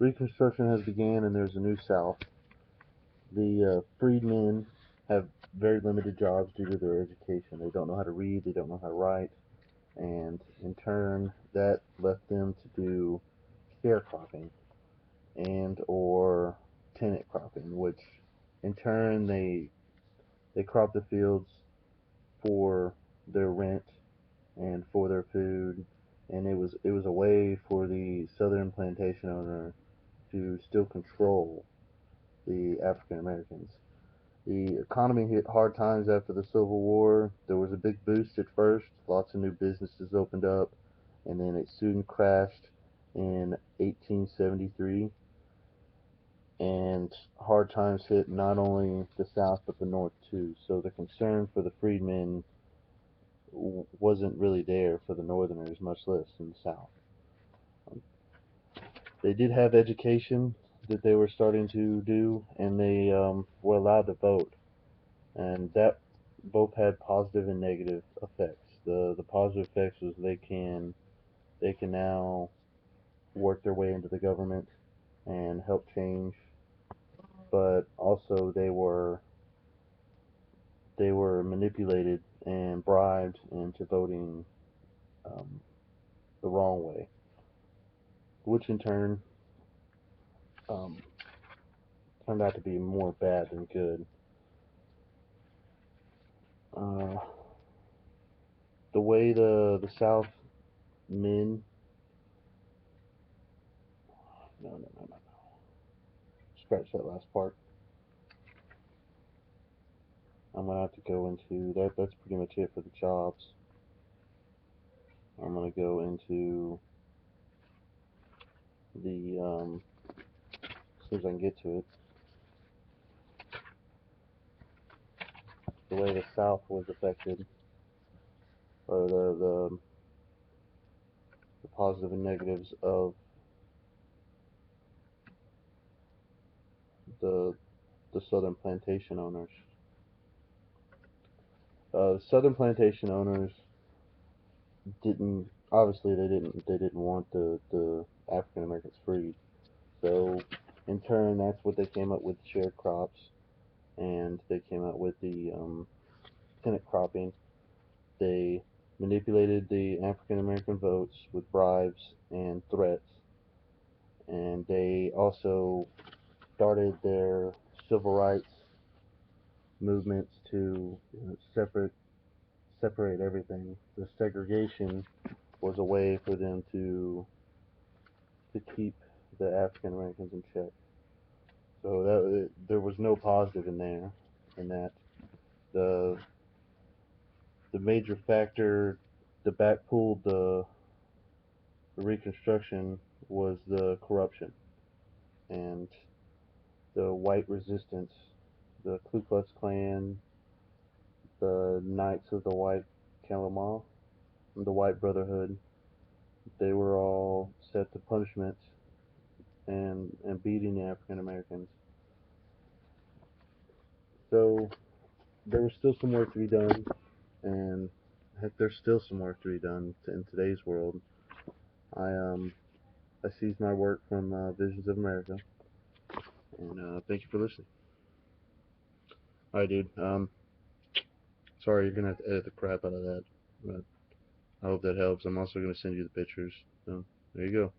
Reconstruction has began and there's a new South. The freedmen have very limited jobs due to their education. They don't know how to read, they don't know how to write, and in turn, that left them to do sharecropping and or tenant cropping, which in turn they crop the fields for their rent and for their food, and it was a way for the southern plantation owner to still control the African Americans. The economy hit hard times after the Civil War. There was a big boost at first, lots of new businesses opened up, and then it soon crashed in 1873. And hard times hit not only the South but the North too. So the concern for the freedmen wasn't really there for the Northerners, much less in the South. They did have education that they were starting to do, and they were allowed to vote, and that both had positive and negative effects. The positive effects was they can now work their way into the government and help change, but also they were manipulated and bribed into voting um, the wrong way, which in turn um, turned out to be more bad than good. Uh, the way the South men, no, scratch that last part. I'm gonna have to go into that. That's pretty much it for the jobs. I'm gonna go into the as soon as I can get to it. The way the South was affected, or the positive and negatives of the the southern plantation owners. Southern plantation owners didn't obviously they didn't want the African Americans freed. So in turn, that's what they came up with sharecrops, and they came out with the tenant cropping. They manipulated the African American votes with bribes and threats, and they also started their civil rights movements to separate everything. The segregation was a way for them to keep the African Americans in check. So there was no positive in there, in that the the major factor that backpulled the Reconstruction was the corruption and the white resistance, the Ku Klux Klan, the Knights of the White Calumet, the White Brotherhood. They were all set to punishment and beating the African Americans. So there was still some work to be done, and heck, there's still some work to be done in today's world. I I seized my work from Visions of America, and thank you for listening. All right, dude. Sorry, you're gonna have to edit the crap out of that, but I hope that helps. I'm also gonna send you the pictures. So there you go.